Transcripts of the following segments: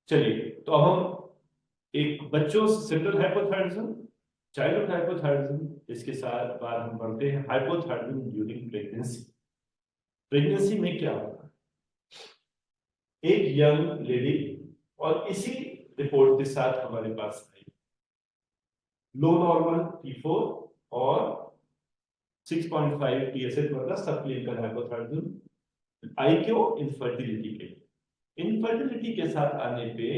चलिए, तो अब हम एक बच्चों सेंट्रल हाइपोथायरायडिज्म, चाइल्डहुड हाइपोथायरायडिज्म, इसके साथ बाद हम पढ़ते हैं हाइपोथायरायडिज्म ड्यूरिंग प्रेगनेंसी। प्रेगनेंसी में क्या होता है, एक यंग लेडी और इसी रिपोर्ट के साथ हमारे पास आई, लो नॉर्मल T4 और 6.5 TSH, मतलब सब क्लिनिकल हाइपोथायरायडिज्म। आई क्यों? इनफर्टिलिटी के लिए। इनफर्टिलिटी के साथ आने पे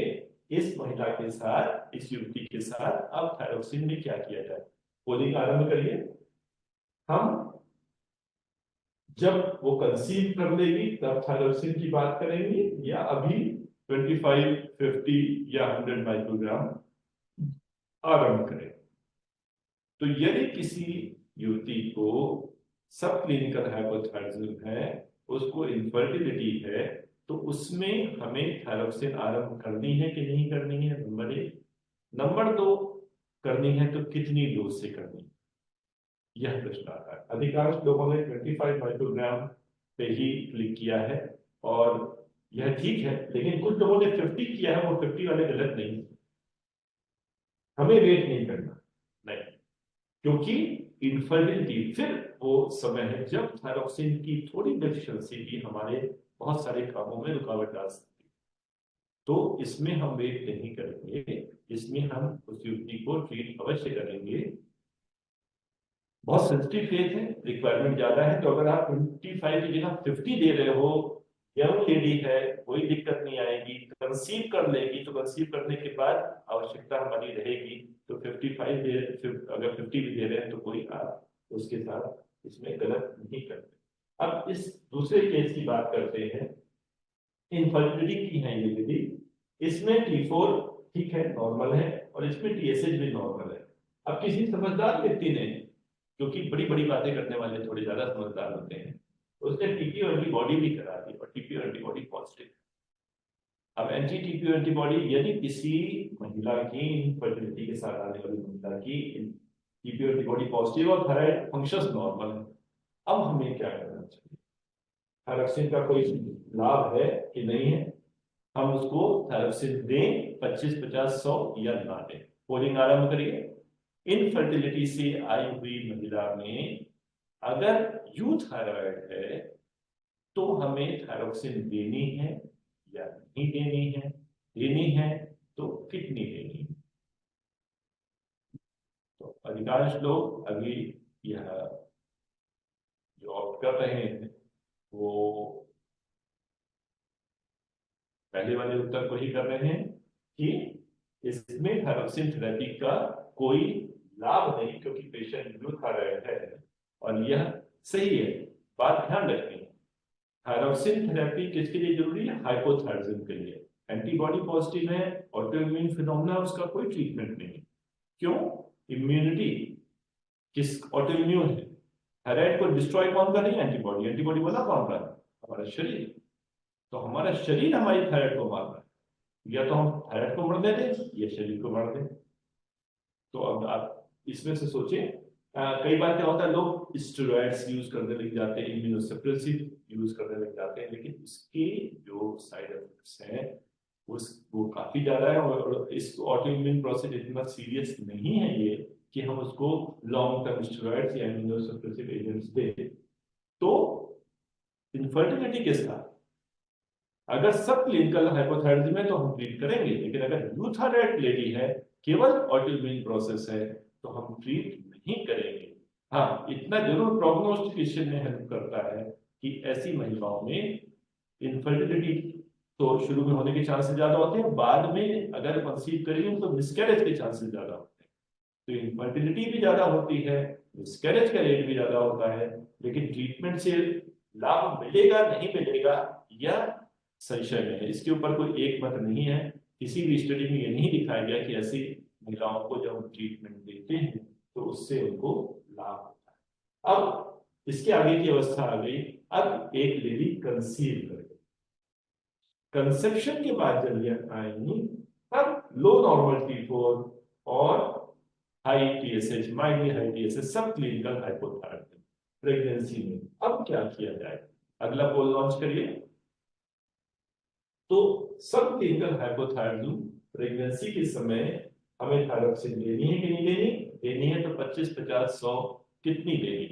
इस महिला के साथ, इस युवती के साथ अब थायरोक्सिन में क्या किया जाए? पोलिंग आरंभ करिए। हम जब वो कंसीव कर लेगी तब थायरोक्सिन की बात करेंगे, या अभी 25, 50 या 100 माइक्रोग्राम आरंभ करें? तो यदि किसी युवती को सब क्लिनिकल हाइपोथायरायडिज्म है, उसको इनफर्टिलिटी है, तो उसमें हमें थायरोक्सिन आरंभ करनी है कि नहीं करनी है? नंबर 1। नंबर 2, करनी है तो कितनी डोज से करनी है, यह प्रश्न आता है। अधिकांश लोगों ने 25 माइक्रोग्राम पे ही क्लिक किया है और यह ठीक है, लेकिन कुछ लोगों ने 50 किया है। वो 50 वाले गलत नहीं, हमें वेट नहीं करना, नहीं, क्योंकि इनफर्टिलिटी फिर वो समय है जब थायरोक्सिन की थोड़ी डेफिशिएंसी भी हमारे बहुत सारे कामों में रुकावट डाल सकती है। तो इसमें हम वेट नहीं करेंगे, इसमें हम उस युवती को ट्रीट अवश्य करेंगे। बहुत सेंसिटिव केस है, रिक्वायरमेंट ज्यादा है, तो अगर आप 25 की जगह 50 दे रहे हो, यंग लेडी है, कोई दिक्कत नहीं आएगी, कंसीव कर लेगी, तो कंसीव करने के बाद आवश्यकता हमारी रहेगी, तो 55 दे, अगर 50 भी दे रहे हैं तो कोई आप उसके साथ इसमें गलत नहीं करते। अब इस दूसरे केस की बात करते हैं। इनफर्टिलिटी की है ये विधि, इसमें T4 ठीक है, नॉर्मल है, और इसमें TSH भी नॉर्मल है। अब किसी समझदार व्यक्ति ने, क्योंकि बड़ी बड़ी बातें करने वाले थोड़े ज्यादा समझदार होते हैं, उसने TPO एंटीबॉडी भी करा दी और TPO एंटीबॉडी पॉजिटिव। अब एंटी TPO एंटीबॉडी यदि किसी महिला की, इनफर्टिलिटी के साथ आने वाली महिला की TPO एंटीबॉडी पॉजिटिव और थायराइड फंक्शंस नॉर्मल है, अब हमें क्या करना चाहिए? थायरोक्सिन का कोई लाभ है कि नहीं है? हम उसको थायरोक्सिन दें 25, 50, 100 या ना दें? पोलिंग आरंभ करिए। इनफर्टिलिटी से आई हुई महिला में अगर यूथायरॉयड है तो हमें थायरोक्सिन देनी है या नहीं देनी है? देनी है तो कितनी देनी है? तो अधिकांश लोग अभी यह जो ऑप्ट कर रहे हैं वो पहले वाले उत्तर को ही कर रहे हैं कि इसमें थायरोक्सिन थेरेपी का कोई लाभ नहीं, क्योंकि पेशेंट यूथायरॉयड है, और यह सही है। बात ध्यान रखनी है, थायरोक्सिन थेरेपी किसके लिए जरूरी है? हाइपोथायरायडिज्म के लिए। एंटीबॉडी पॉजिटिव है, ऑटोइम्यून फिनोमेना, उसका कोई ट्रीटमेंट नहीं है। क्यों? इम्यूनिटी किस ऑटोइम्यून है, थायराइड को डिस्ट्रॉय कौन कर रही है? एंटीबॉडी। एंटीबॉडी बना कौन रहा है? हमारा शरीर। तो हमारा शरीर हमारी थायराइड को मार रहा है, या तो हम थायराइड को मर देते या शरीर को मर दें। तो अब आप इसमें से सोचें, कई बार क्या होता है, लोग स्टेरॉइड्स यूज करने लग जाते हैं, इम्यूनोसप्रेसिव यूज करने लग जाते हैं, लेकिन उसके जो साइड इफेक्ट्स हैं वो काफी ज्यादा है, और इस ऑटोइम्यून प्रोसेस इतना सीरियस नहीं है ये कि हम उसको लॉन्ग टर्म स्टेरॉइड्स या इम्यूनोसप्रेसिव एजेंट्स दें। तो इनफर्टिलिटी के साथ अगर सब क्लिनिकल हाइपोथायरायडिज्म है तो हम ट्रीट करेंगे, लेकिन अगर यूथायरॉयड लेडी है, केवल ऑटोइम्यून प्रोसेस है, तो हम ट्रीट नहीं करेंगे। हाँ, इतना जरूर प्रोग्नोस्टिकेशन में हेल्प करता है कि ऐसी महिलाओं में इनफर्टिलिटी तो शुरू में होने के चांसेस ज्यादा होते हैं, बाद में अगर कंसीव करेंगे तो मिसकैरेज के चांसेस ज्यादा होते हैं। तो इनफर्टिलिटी भी ज्यादा होती है, मिसकैरेज का रेट भी ज्यादा होता है, लेकिन ट्रीटमेंट से लाभ मिलेगा नहीं मिलेगा यह संशय में है। इसके ऊपर कोई एक मत नहीं है, किसी भी स्टडी में यह नहीं दिखाया गया कि ऐसी महिलाओं को जब हम ट्रीटमेंट देते हैं तो उससे उनको लाभ होता है। अब इसके आगे की अवस्था आ गई, अब एक लेडी कंसीव कर गई, कंसेप्शन के बाद जब यह आएंगी तब लो नॉर्मल T4 और high TSH, mildly high TSH, सब क्लिनिकल हाइपोथायरायडिज्म प्रेगनेंसी में। अब क्या किया जाए? अगला पोल लॉन्च करिए। तो सब क्लिनिकल हाइपोथायराइडिज्म प्रेगनेंसी के समय हमें थायरॉक्सिन लेनी है कि नहीं लेनी? लेनी है तो 25, 50, 100 कितनी लेनी?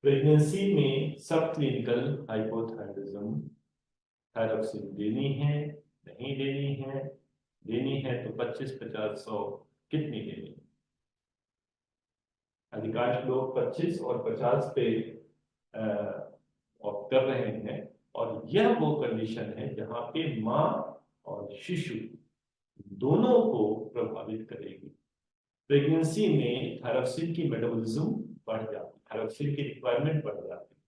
प्रेगनेंसी में सब क्लिनिकल हाइपोथायराइडिज्म थायरॉक्सिन लेनी है, नहीं लेनी है? लेनी है तो 25, 50, 100 कितनी लेनी? अधिकांश लोग 25 और 50 पे ऑप्ट कर रहे हैं, और यह वो कंडीशन है जहां पे मां और शिशु दोनों को प्रभावित करेगी। प्रेगनेंसी में थायरॉक्सिन की मेटाबॉलिज्म बढ़ जाती है, थायरॉक्सिन की रिक्वायरमेंट बढ़ जाती है।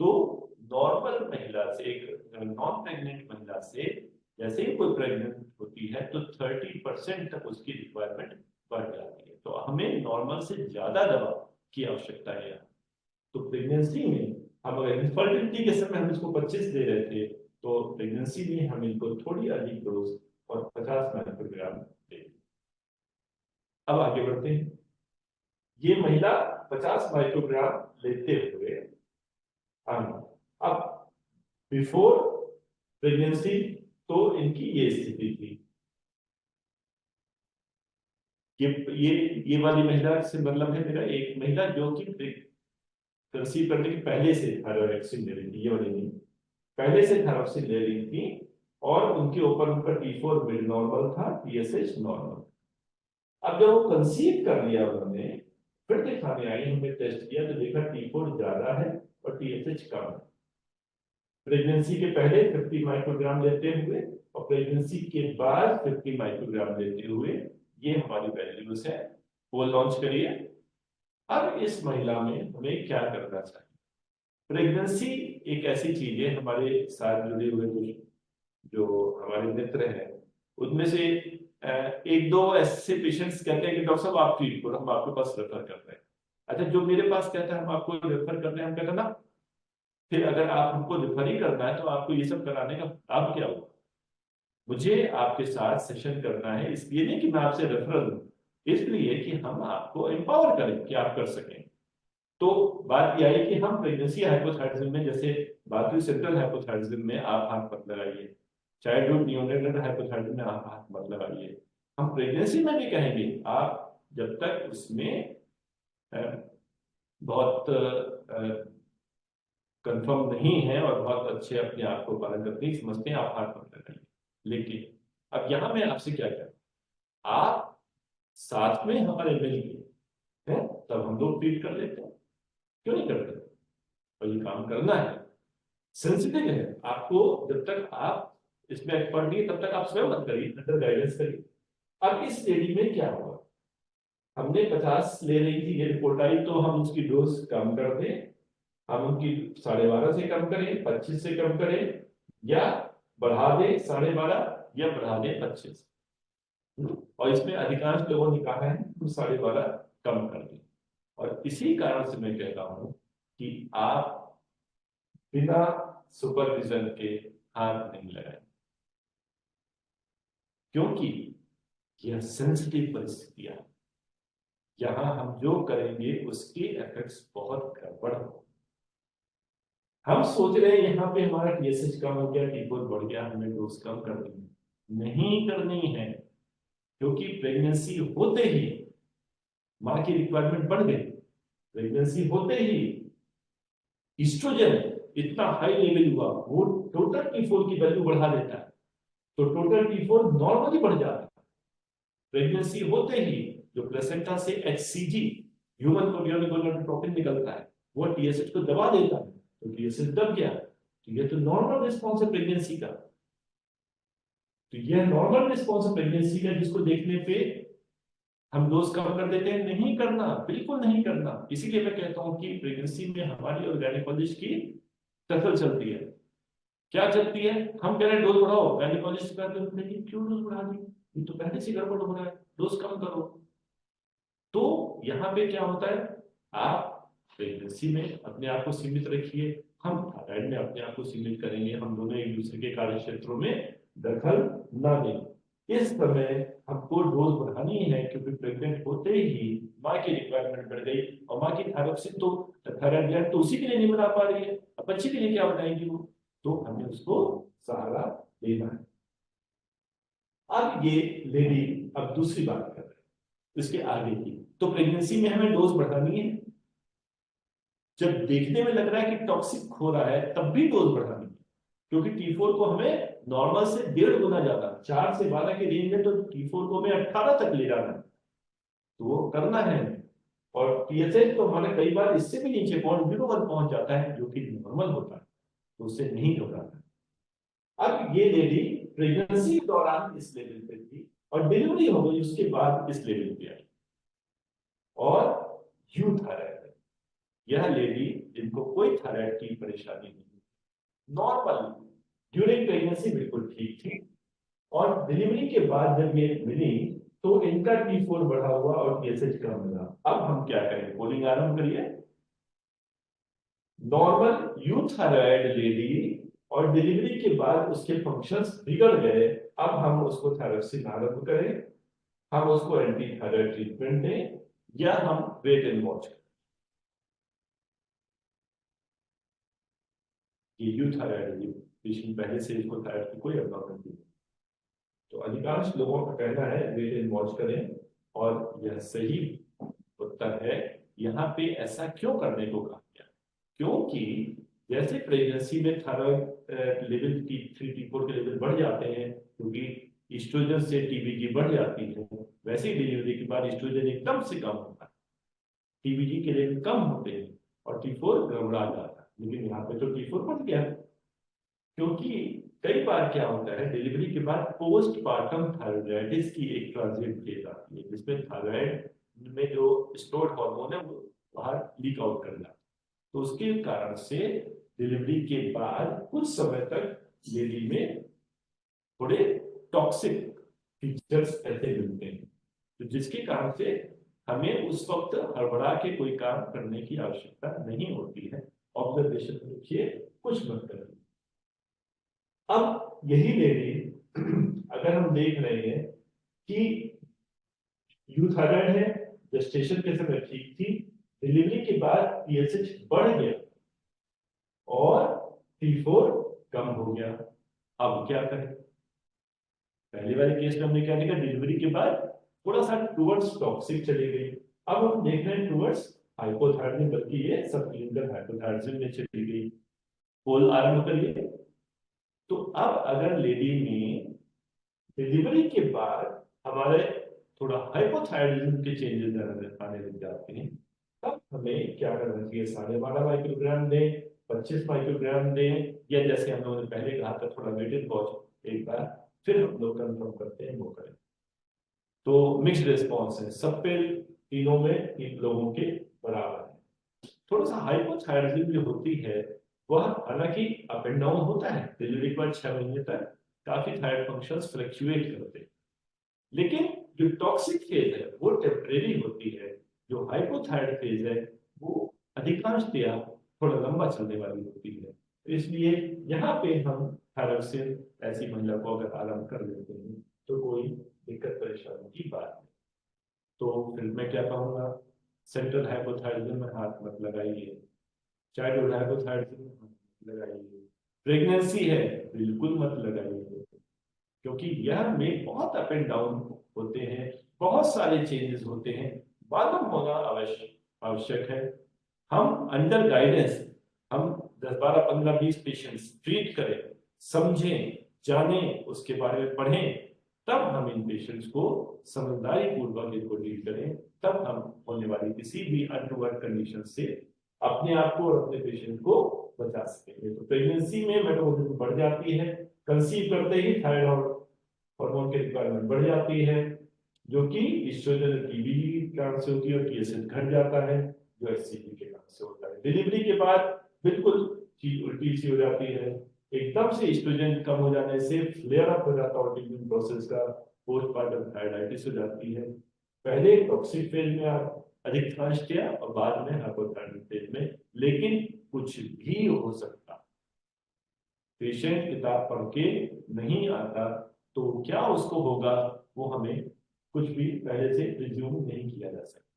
तो नॉर्मल महिला से, एक नॉन प्रेग्नेंट महिला से जैसे ही कोई प्रेग्नेंट होती है तो 30% तक उसकी रिक्वायरमेंट बढ़ जाती है। तो हमें नॉर्मल से ज्यादा दवा की आवश्यकता है। तो प्रेगनेंसी में हम अगर इनफर्टिलिटी के समय हम इसको 25 दे रहे थे, तो प्रेगनेंसी में हम इनको थोड़ी अधिक डोज और 50 माइक्रोग्राम देंगे। अब आगे बढ़ते हैं। ये महिला 50 माइक्रोग्राम लेते हुए अब बिफोर प्रेगनेंसी तो इनकी ये स्थिति थी कि ये वाली महिला से मतलब है मेरा एक महिला जो कि कंसीव करने के पहले से थायरॉक्सिन ले रही थी, ये वाली नहीं, पहले से थायरॉक्सिन ले रही थी, और उनके ऊपर उनका T4 मिड नॉर्मल था, TSH नॉर्मल। अब जब वो कंसीव कर लिया उन्होंने, फिर दिखाने आई, हमने टेस्ट किया तो देखा T4 ज्यादा है और TSH कम है। प्रेगनेंसी के पहले 50 माइक्रोग्राम लेते हुए और प्रेगनेंसी के बाद 50 माइक्रोग्राम लेते हुए, ये हमारी वैल्यूज है। वो लॉन्च करिए। अब इस महिला में हमें क्या करना चाहिए? प्रेगनेंसी एक ऐसी चीज है, हमारे साथ जुड़े हुए कुछ जो हमारे मित्र हैं उनमें से एक दो ऐसे पेशेंट्स कहते हैं कि डॉक्टर साहब आप ट्रीट करो, हम आपके पास रेफर कर रहे हैं। अच्छा, जो मेरे पास कहता है हम आपको रेफर कर रहे हैं, हम कहते हैं ना, फिर अगर आप हमको रेफर ही करना है तो आपको ये सब कराने का लाभ क्या होगा? मुझे आपके साथ सेशन करना है, इसलिए नहीं कि मैं आपसे रेफरल दूं, इसलिए कि हम आपको एम्पावर करें कि आप कर सकें। तो बात यह आई कि हम प्रेगनेंसी हाइपोथायराइडिज्म में, जैसे बात हुई सेंट्रल हाइपोथायराइडिज्म में आप हाथ मत लगाइए, चाइल्डहुड नियोनेटल हाइपोथायराइडिज्म में आप हाथ मत लगाइए। हम प्रेगनेंसी में भी कहेंगे आप जब तक उसमें बहुत कंफर्म नहीं है और बहुत अच्छे अपने आप को पालन करते ही समझते हैं, आप हाथ मत लगाइए। लेकिन अब यहां मैं आपसे क्या कहूं, आप साथ में हमारे मिल गए हैं तब हम लोग ट्रीट कर लेते हैं, क्यों नहीं करते? और ये काम करना है, सेंसिटिव है आपको। जब तक आप इसमें एक्सपर्ट नहीं तब तक आप स्वयं मत करिए, अंडर गाइडेंस करिए। अब इस लेडी में क्या हुआ, हमने 50 ले रही थी, ये रिपोर्ट आई, तो हम उसकी डोज कम कर दें, हम उनकी 12.5 से कम करें, 25 से कम करें, या बढ़ा दें 12.5 या बढ़ा दें 25। और इसमें अधिकांश लोगों ने कहा है हम 12.5 कम कर दें। और इसी कारण से मैं कहता हूं कि आप बिना सुपरविजन के हाथ नहीं लगाए, क्योंकि यह सेंसिटिव परिस्थितियां, यहां हम जो करेंगे उसके इफेक्ट्स बहुत गड़बड़ हो। हम सोच रहे हैं यहाँ पे हमारा TSH कम हो गया, T4 बढ़ गया, हमें डोज कम करनी है, नहीं करनी है, क्योंकि प्रेगनेंसी होते ही मां की रिक्वायरमेंट बढ़ गई। प्रेगनेंसी होते ही ईस्ट्रोजन इतना हाई लेवल हुआ, वो टोटल T4 की वैल्यू बढ़ा देता है, तो टोटल T4 नॉर्मली बढ़ जाता है। प्रेगनेंसी होते ही जो प्लेसेंटा से HCG ह्यूमन कोरियोनिक निकलता है, वो TSH को दबा देता है, तो TSH दब गया, तो ये तो नॉर्मल रिस्पॉन्स है प्रेगनेंसी का। तो यह नॉर्मल रिस्पॉन्स है प्रेगनेंसी का, जिसको देखने पे हम डोज कम कर देते हैं। नहीं करना, बिल्कुल नहीं करना। इसीलिए मैं कहता हूं कि प्रेगनेंसी में हमारी और गायनेकोलॉजिस्ट की टसल चलती है। क्या चलती है? हम कह रहे हैं डोज बढ़ाओ, गायनेकोलॉजिस्ट कहते हैं नहीं, क्यों डोज बढ़ा दी, ये तो पहले से गड़बड़ हो रहा है, डोज कम करो। तो यहाँ पे क्या होता है, आप प्रेगनेंसी में अपने आप को सीमित रखिए, हम थायराइड में अपने आप को सीमित करेंगे। हम दोनों एक दूसरे के कार्य क्षेत्रों में दखल ना दें। इस समय हमको डोज बढ़ानी है, क्योंकि प्रेग्नेंट होते ही माँ की रिक्वायरमेंट बढ़ गई, और माँ की थायरॉक्सिन तो थायराइड ग्लैंड तो उसी के लिए नहीं बना पा रही है, अब बच्चे के लिए क्या बनाएंगी वो? तो हमें उसको सहारा देना है। अब ये लेडी अब दूसरी बात कर रहे हैं इसके आगे की। तो प्रेगनेंसी में हमें डोज बढ़ानी है, जब देखने में लग रहा है कि टॉक्सिक हो रहा है तब भी डोज बढ़ानी है, क्योंकि T4 को हमें नॉर्मल से 1.5 गुना ज्यादा, 4 से 12 के रेंज में, तो T4 को हमें 18 तक ले जाना है, तो वो करना है। और TSH तो हमारे कई बार इससे भी नीचे 0.01 पहुंच जाता है, जो कि नॉर्मल होता है, तो उससे नहीं घबराना। अब ये लेडी प्रेगनेंसी के दौरान इस लेवल पे थी और डिलीवरी हो गई उसके बाद इस लेवल पे आई, और यूथायराइड है। यह लेडी जिनको कोई थायराइड की परेशानी नहीं, नॉर्मल ड्यूरिंग प्रेगनेंसी बिल्कुल ठीक थी, और डिलीवरी के बाद जब ये मिली तो इनका T4 बढ़ा हुआ और TSH कम मिला। अब हम क्या करें, पोलिंग आरंभ करिए। नॉर्मल यूथायराइड लेडी और डिलीवरी के बाद उसके फंक्शंस बिगड़ गए, अब हम उसको थायरोक्सिन आरंभ करें, हम उसको एंटी थायराइड ट्रीटमेंट दें, या हम वेट एंड वॉच करें। ये यूथायराइड पेशेंट पहले से इसको थायराइड की कोई एब्नॉर्मलिटी नहीं, तो अधिकांश लोगों का कहना है वेट एंड वॉच करें, और यह सही उत्तर है। यहाँ पे ऐसा क्यों करने को कहा गया, क्योंकि जैसे प्रेगनेंसी में थायराइड लेवल T3 T4 के लेवल बढ़ जाते हैं, क्योंकि एस्ट्रोजन से TBG बढ़ जाती है, वैसे ही डिलीवरी के बाद एस्ट्रोजन एकदम से कम होता है, TBG के लेवल कम होते हैं और T4 गड़बड़ा जाता है। लेकिन यहाँ पे तो T4 बढ़ गया, क्योंकि कई बार क्या होता है डिलीवरी के बाद पोस्टपार्टम थायराइडाइटिस की एक ट्रांजिट फेज आती है, जिसमें थायराइड में जो स्टोर्ड हार्मोन है वो बाहर लीक आउट कर जाता है, तो उसके कारण से डिलीवरी के बाद कुछ समय तक लेडी में थोड़े टॉक्सिक फीचर्स ऐसे मिलते हैं, तो जिसके कारण से हमें उस वक्त हड़बड़ा के कोई काम करने की आवश्यकता नहीं होती है। ऑब्जर्वेशन देखिए, कुछ मत करिए। अब यही लेडी अगर हम देख रहे हैं कि यूथायराइड है, जेस्टेशन के समय ठीक थी, डिलीवरी के बाद TSH बढ़ गया और T4 कम हो गया, अब क्या करें। पहले वाले केस में हमने क्या देखा, डिलीवरी के बाद थोड़ा सा टुवर्ड्स टॉक्सिक चली गई, अब हम देख रहे हैं टुवर्ड्स हाइपोथायराइडिज्म, बल्कि ये सब क्लिनिकल हाइपोथायराइडिज्म में चली गई। पोल आरंभ करिए। तो अब अगर लेडी में डिलीवरी के बाद हमारे थोड़ा हाइपोथायराइडिज्म के चेंजेस आने लग जाते हैं, तब हमें क्या करना चाहिए, 12.5 माइक्रोग्राम दें, 25 माइक्रोग्राम दें, या जैसे हम लोगों ने पहले कहा था थोड़ा वेटेड वॉच एक बार फिर हम लोग कंफर्म करते हैं वो करें। तो मिक्स्ड रिस्पॉन्स है, सब पे तीनों में इन लोगों के बराबर है। थोड़ा सा हाइपोथायराइडिज्म जो होती है वह हालांकि अप एंड डाउन होता है, डिलीवरी के बाद 6 महीने तक काफी थायराइड फंक्शंस फ्लक्चुएट करते हैं, लेकिन जो टॉक्सिक फेज है वो टेम्परेरी होती है, जो हाइपोथायराइड फेज है वो अधिकांशतया थोड़ा लंबा चलने वाली होती है। तो इसलिए यहाँ पे हम थायरोक्सिन ऐसी महिला को अगर आरंभ कर लेते हैं तो कोई दिक्कत परेशानी की बात नहीं। तो फिर मैं क्या कहूँगा, सेंट्रल हाइपोथायराइडिज्म में हाथ मत लगाइए, चाइल्डहुड हाइपोथायराइडिज्म में हाथ मत लगाइए, प्रेगनेंसी है बिल्कुल मत लगाइए, क्योंकि यह में बहुत अप एंड डाउन होते हैं, बहुत सारे चेंजेस होते हैं, मालूम होना आवश्यक है। हम अंडर गाइडेंस हम 10 12 15 20 पेशेंट्स ट्रीट करें, समझें, जानें, उसके बारे में पढ़ें, तब हम इन पेशेंट्स को समझदारी पूर्वक इनको डील करें, तब हम होने वाली किसी भी अनटूवर्ड कंडीशन से अपने आप को और अपने पेशेंट को बचा सकेंगे। तो प्रेगनेंसी में मेटाबॉलिज्म बढ़ जाती है, कंसीव करते ही थायराइड हार्मोन की रिक्वायरमेंट बढ़ जाती है, जो कि एस्ट्रोजन TBG के कारण से होती है, और TSH घट जाता है जो HCG के कारण से होता है। डिलीवरी के बाद बिल्कुल चीज उल्टी सी हो जाती है, एकदम से एस्ट्रोजन कम हो जाने से फ्लेयर अप हो जाता है ऑटोइम्यून प्रोसेस का, पोस्टपार्टम थायराइडाइटिस हो जाती है। पहले टॉक्सिक फेज में आप अधिकांशतया और बाद में हाइपोथायराइड फेज में, लेकिन कुछ भी हो सकता, पेशेंट किताब पढ़ के नहीं आता तो क्या उसको होगा वो हमें कुछ भी पहले से रिज्यूम नहीं किया जा सकता।